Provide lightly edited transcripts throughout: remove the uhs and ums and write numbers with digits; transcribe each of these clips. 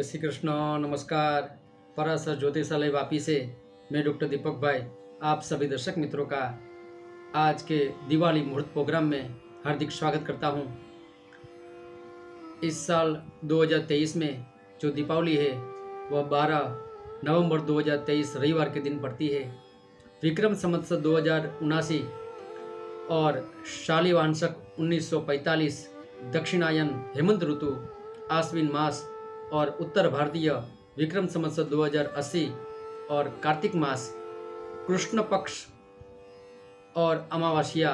जय श्री कृष्ण। नमस्कार। पराशर ज्योतिषालय वापी से मैं डॉक्टर दीपक भाई आप सभी दर्शक मित्रों का आज के दिवाली मुहूर्त प्रोग्राम में हार्दिक स्वागत करता हूं। इस साल 2023 में जो दीपावली है वह 12 नवंबर 2023 रविवार के दिन पड़ती है। विक्रम संवत्सर 2079 और शालिवांशक 1945 दक्षिणायन हेमंत ऋतु आश्विन मास और उत्तर भारतीय विक्रम संवत्सर 2080 और कार्तिक मास कृष्ण पक्ष और अमावस्या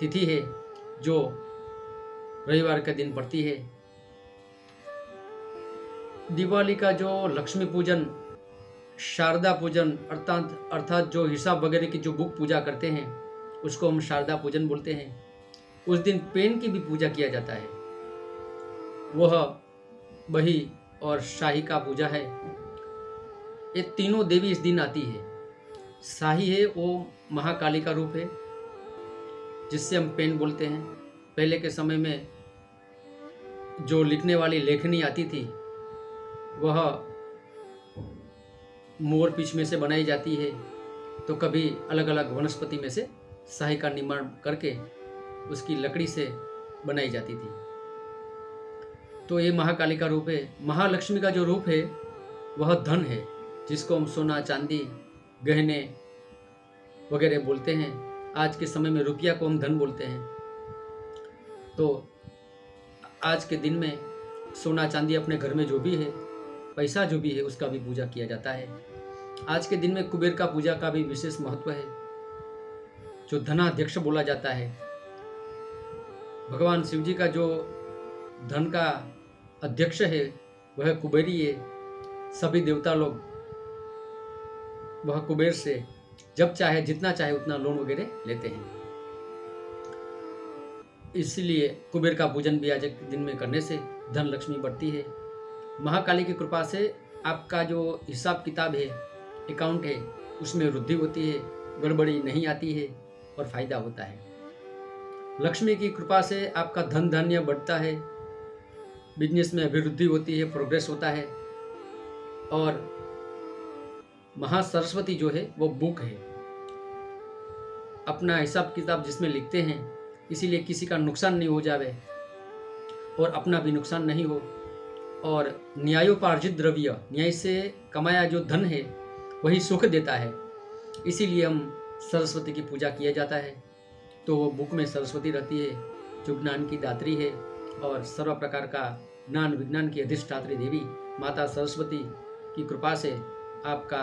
तिथि है जो रविवार के दिन पड़ती है। दिवाली का जो लक्ष्मी पूजन, शारदा पूजन अर्थात जो हिसाब वगैरह की जो बुक पूजा करते हैं उसको हम शारदा पूजन बोलते हैं। उस दिन पेन की भी पूजा किया जाता है। वह बही और शाही का पूजा है। ये तीनों देवी इस दिन आती है। शाही है वो महाकाली का रूप है जिससे हम पेन बोलते हैं। पहले के समय में जो लिखने वाली लेखनी आती थी वह मोर पीछ में से बनाई जाती है, तो कभी अलग अलग वनस्पति में से शाही का निर्माण करके उसकी लकड़ी से बनाई जाती थी। तो ये महाकाली का रूप है। महालक्ष्मी का जो रूप है वह धन है, जिसको हम सोना चांदी गहने वगैरह बोलते हैं। आज के समय में रुपया को हम धन बोलते हैं। तो आज के दिन में सोना चांदी अपने घर में जो भी है, पैसा जो भी है, उसका भी पूजा किया जाता है। आज के दिन में कुबेर का पूजा का भी विशेष महत्व है, जो धनाध्यक्ष बोला जाता है। भगवान शिव जी का जो धन का अध्यक्ष है वह कुबेरी है। सभी देवता लोग वह कुबेर से जब चाहे जितना चाहे उतना लोन वगैरह लेते हैं। इसलिए कुबेर का पूजन भी आज के दिन में करने से धन लक्ष्मी बढ़ती है। महाकाली की कृपा से आपका जो हिसाब किताब है, अकाउंट है, उसमें वृद्धि होती है, गड़बड़ी नहीं आती है और फायदा होता है। लक्ष्मी की कृपा से आपका धन धान्य बढ़ता है, बिजनेस में अभिवृद्धि होती है, प्रोग्रेस होता है। और महासरस्वती जो है वो बुक है, अपना हिसाब किताब जिसमें लिखते हैं, इसीलिए किसी का नुकसान नहीं हो जावे और अपना भी नुकसान नहीं हो। और न्यायोपार्जित द्रव्य, न्याय से कमाया जो धन है वही सुख देता है। इसीलिए हम सरस्वती की पूजा किया जाता है। तो वो बुक में सरस्वती रहती है जो ज्ञान की दात्री है और सर्व प्रकार का ज्ञान विज्ञान की अधिष्ठात्री देवी माता सरस्वती की कृपा से आपका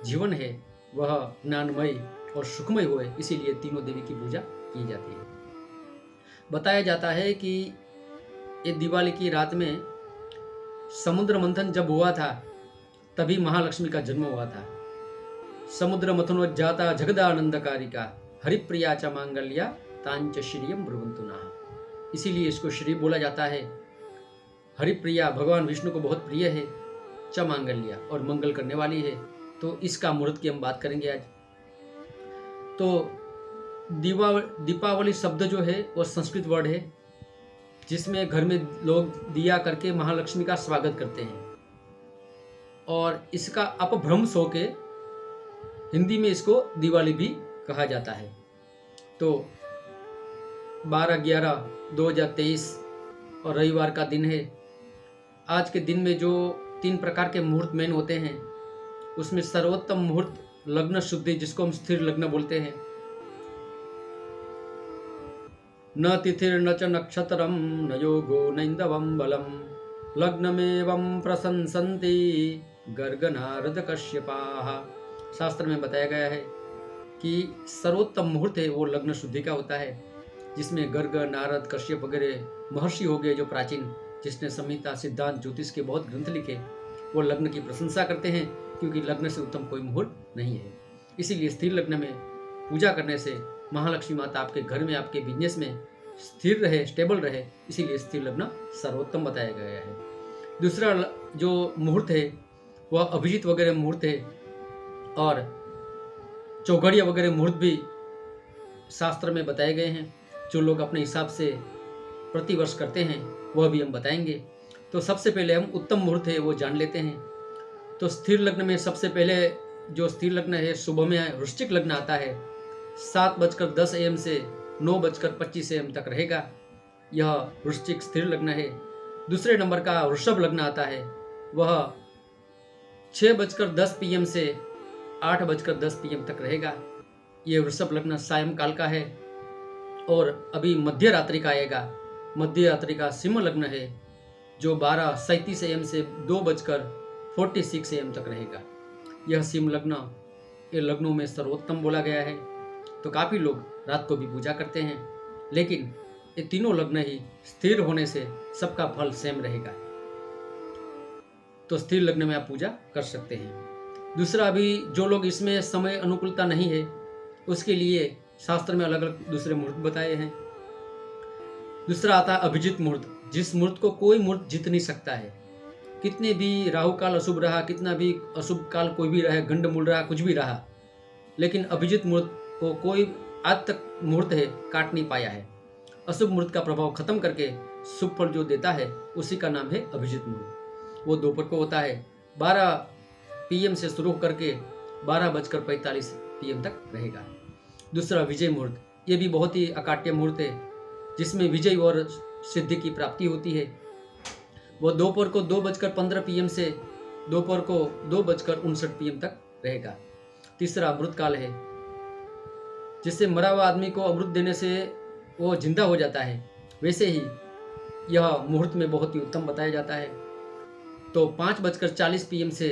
जीवन है वह ज्ञानमय और सुखमय होए, इसीलिए तीनों देवी की पूजा की जाती है। बताया जाता है कि ये दिवाली की रात में समुद्र मंथन जब हुआ था तभी महालक्ष्मी का जन्म हुआ था। समुद्र मथनोज्जाता जगदानंदकारिका हरिप्रिया च मांगल्या तांच श्रियम ब्रुवन्तु नः। इसीलिए इसको श्री बोला जाता है। हरिप्रिया भगवान विष्णु को बहुत प्रिय है, च मांगल्या और मंगल करने वाली है। तो इसका मुहूर्त की हम बात करेंगे आज। तो दीपावली शब्द जो है वो संस्कृत वर्ड है, जिसमें घर में लोग दिया करके महालक्ष्मी का स्वागत करते हैं और इसका अपभ्रंश होके हिंदी में इसको दिवाली भी कहा जाता है। तो 12/11/2023 और रविवार का दिन है। आज के दिन में जो 3 प्रकार के मुहूर्त मेन होते हैं, उसमें सर्वोत्तम मुहूर्त लग्न शुद्धि, जिसको हम स्थिर लग्न बोलते हैं। न तिथिर न च नक्षत्रम न योगो नैन्दवम बलम लग्नमेवं प्रशंसन्ति गर्ग नारद कश्यपाः। शास्त्र में बताया गया है कि सर्वोत्तम मुहूर्त है वो लग्न शुद्धि का होता है, जिसमें गर्ग नारद कश्यप वगैरह महर्षि हो गए जो प्राचीन, जिसने संहिता सिद्धांत ज्योतिष के बहुत ग्रंथ लिखे, वो लग्न की प्रशंसा करते हैं, क्योंकि लग्न से उत्तम कोई मुहूर्त नहीं है। इसीलिए स्थिर लग्न में पूजा करने से महालक्ष्मी माता आपके घर में, आपके बिजनेस में स्थिर रहे, स्टेबल रहे, इसीलिए स्थिर लग्न सर्वोत्तम बताया गया है। दूसरा जो मुहूर्त है वह अभिजीत वगैरह मुहूर्त है और चौघड़िया वगैरह मुहूर्त भी शास्त्र में बताए गए हैं, जो लोग अपने हिसाब से प्रतिवर्ष करते हैं वह भी हम बताएंगे। तो सबसे पहले हम उत्तम मुहूर्त है वो जान लेते हैं। तो स्थिर लग्न में सबसे पहले जो स्थिर लग्न है सुबह में वृश्चिक लग्न आता है, 7:10 AM से 9:25 AM तक रहेगा। यह वृश्चिक स्थिर लग्न है। दूसरे नंबर का वृषभ लग्न आता है, वह 6:10 PM से 8:10 PM तक रहेगा। ये वृषभ लग्न सायंकाल का है। और अभी मध्य रात्रि का आएगा। मध्य रात्रि का सिंह लग्न है, जो 12:37 AM से 2:46 AM तक रहेगा। यह सिंह लग्न ये लग्नों में सर्वोत्तम बोला गया है। तो काफ़ी लोग रात को भी पूजा करते हैं, लेकिन ये तीनों लग्न ही स्थिर होने से सबका फल सेम रहेगा। तो स्थिर लग्न में आप पूजा कर सकते हैं। दूसरा, अभी जो लोग इसमें समय अनुकूलता नहीं है उसके लिए शास्त्र में अलग अलग दूसरे मुहूर्त बताए हैं। दूसरा आता है अभिजीत मुहूर्त, जिस मुहूर्त को कोई मुहूर्त जीत नहीं सकता है। कितने भी राहु काल अशुभ रहा, कितना भी अशुभ काल कोई भी रहा, गंड मूल रहा, कुछ भी रहा, लेकिन अभिजीत मुहूर्त को कोई आज तक मुहूर्त है काट नहीं पाया है। अशुभ मुहूर्त का प्रभाव खत्म करके शुभ फल जो देता है उसी का नाम है अभिजीत मुहूर्त। वो दोपहर को होता है, 12 PM से शुरू करके 12:45 PM तक रहेगा। दूसरा विजय मुहूर्त, ये भी बहुत ही अकाट्य मुहूर्त है, जिसमें विजय और सिद्धि की प्राप्ति होती है। वो दोपहर को 2:15 PM से दोपहर को 2:59 PM तक रहेगा। तीसरा अमृत काल है, जिससे मरा हुआ आदमी को अमृत देने से वो जिंदा हो जाता है। वैसे ही यह मुहूर्त में बहुत ही उत्तम बताया जाता है। तो 5:40 PM से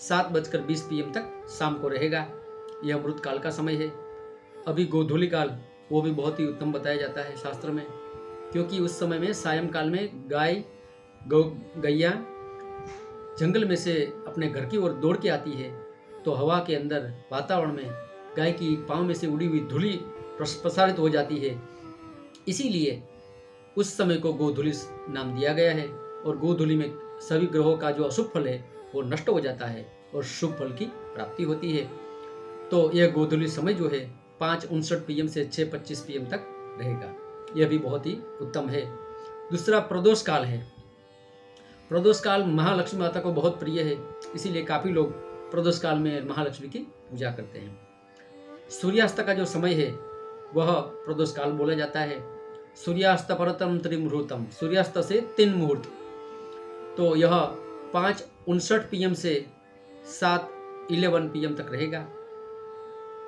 7:20 PM तक शाम को रहेगा। यह अमृत काल का समय है। अभी गोधूली काल, वो भी बहुत ही उत्तम बताया जाता है शास्त्र में, क्योंकि उस समय में सायंकाल में गाय गैया जंगल में से अपने घर की ओर दौड़ के आती है, तो हवा के अंदर वातावरण में गाय की पाँव में से उड़ी हुई धूली प्रसारित हो जाती है। इसीलिए उस समय को गोधूली नाम दिया गया है। और गोधूली में सभी ग्रहों का जो अशुभ फल है वो नष्ट हो जाता है और शुभ फल की प्राप्ति होती है। तो यह गोधूली समय जो है 5:59 PM से 6:25 PM तक रहेगा। यह भी बहुत ही उत्तम है। दूसरा प्रदोष काल है। प्रदोष काल महालक्ष्मी माता को बहुत प्रिय है, इसीलिए काफ़ी लोग प्रदोष काल में महालक्ष्मी की पूजा करते हैं। सूर्यास्त का जो समय है वह प्रदोष काल बोला जाता है। सूर्यास्त परतम त्रिमुहूर्तम, सूर्यास्त से 3 मुहूर्त। तो यह 5:59 PM से 7:11 PM तक रहेगा।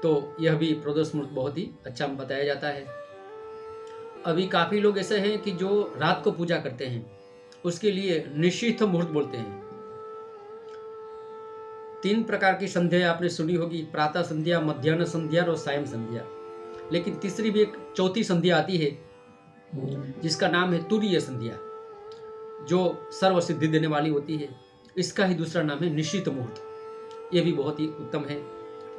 तो यह भी प्रदोष मुहूर्त बहुत ही अच्छा बताया जाता है। अभी काफ़ी लोग ऐसे हैं कि जो रात को पूजा करते हैं, उसके लिए निशीथ मुहूर्त बोलते हैं। 3 प्रकार की संध्या आपने सुनी होगी, प्रातः संध्या, मध्याह्न संध्या और सायं संध्या। लेकिन तीसरी भी एक चौथी संध्या आती है जिसका नाम है तुरीय संध्या, जो सर्व सिद्धि देने वाली होती है। इसका ही दूसरा नाम है निशीथ मुहूर्त। ये भी बहुत ही उत्तम है।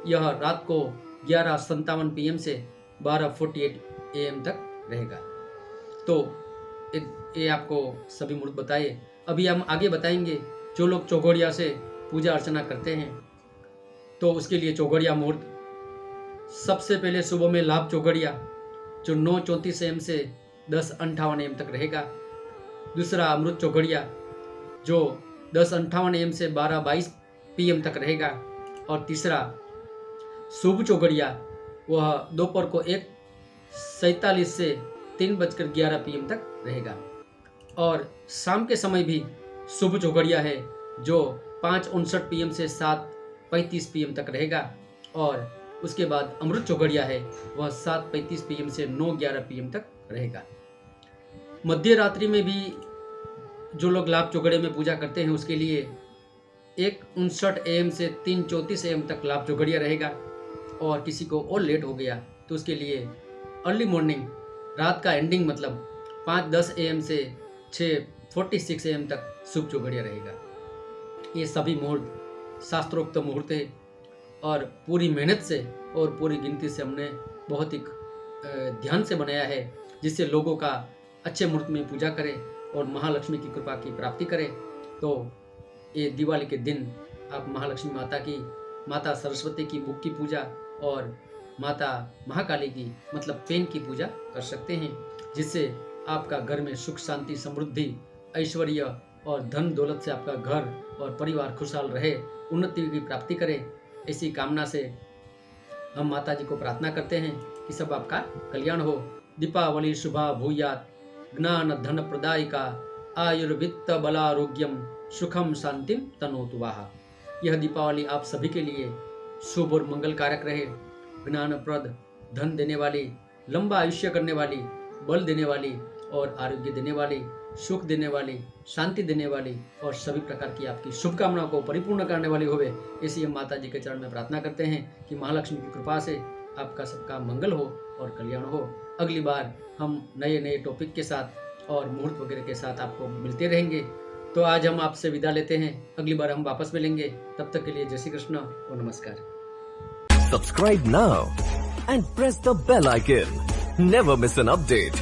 यह रात को 11:57 PM से 12:48 AM तक रहेगा। तो ये आपको सभी मुहूर्त बताए। अभी हम आगे बताएंगे जो लोग चौघड़िया से पूजा अर्चना करते हैं, तो उसके लिए चौघड़िया मुहूर्त। सबसे पहले सुबह में लाभ चौघड़िया, जो 9:34 AM से 10:58 AM तक रहेगा। दूसरा अमृत चौघड़िया, जो 10:58 AM से 12:22 PM तक रहेगा। और तीसरा शुभ चौघड़िया, वह दोपहर को 1:47 से 3:11 PM तक रहेगा। और शाम के समय भी शुभ चौघड़िया है, जो 5:59 PM से 7:35 PM तक रहेगा। और उसके बाद अमृत चौघड़िया है, वह 7:35 PM से 9:11 PM तक रहेगा। मध्य रात्रि में भी जो लोग लाभ चौघड़े में पूजा करते हैं उसके लिए 1:59 AM से 3:34 AM तक लाभ चौघड़िया रहेगा। और किसी को और लेट हो गया तो उसके लिए अर्ली मॉर्निंग, रात का एंडिंग मतलब 5:10 AM से 6:46 AM तक शुभ चौघड़िया रहेगा। ये सभी मुहूर्त शास्त्रोक्त मुहूर्त है और पूरी मेहनत से और पूरी गिनती से हमने बहुत ही ध्यान से बनाया है, जिससे लोगों का अच्छे मुहूर्त में पूजा करें और महालक्ष्मी की कृपा की प्राप्ति करें। तो ये दिवाली के दिन आप महालक्ष्मी माता की, माता सरस्वती की मुख की पूजा और माता महाकाली की मतलब पेन की पूजा कर सकते हैं, जिससे आपका घर में सुख शांति समृद्धि ऐश्वर्य और धन दौलत से आपका घर और परिवार खुशहाल रहे, उन्नति की प्राप्ति करे। इसी कामना से हम माता जी को प्रार्थना करते हैं कि सब आपका कल्याण हो। दीपावली शुभा भूयात, ज्ञान धन प्रदायिका, आयुर्वित्त बलारोग्यम, सुखम शांतिम तनोतु वाहा। यह दीपावली आप सभी के लिए शुभ और मंगल कारक रहे, ज्ञानप्रद, धन देने वाली, लंबा आयुष्य करने वाली, बल देने वाली और आरोग्य देने वाली, सुख देने वाली, शांति देने वाली और सभी प्रकार की आपकी शुभकामनाओं को परिपूर्ण करने वाली होवे। इसी हम माता जी के चरण में प्रार्थना करते हैं कि महालक्ष्मी की कृपा से आपका सबका मंगल हो और कल्याण हो। अगली बार हम नए टॉपिक के साथ और मुहूर्त वगैरह के साथ आपको मिलते रहेंगे। तो आज हम आपसे विदा लेते हैं, अगली बार हम वापस मिलेंगे। तब तक के लिए जय श्री कृष्ण और नमस्कार। Subscribe now and press the bell icon. Never miss an update.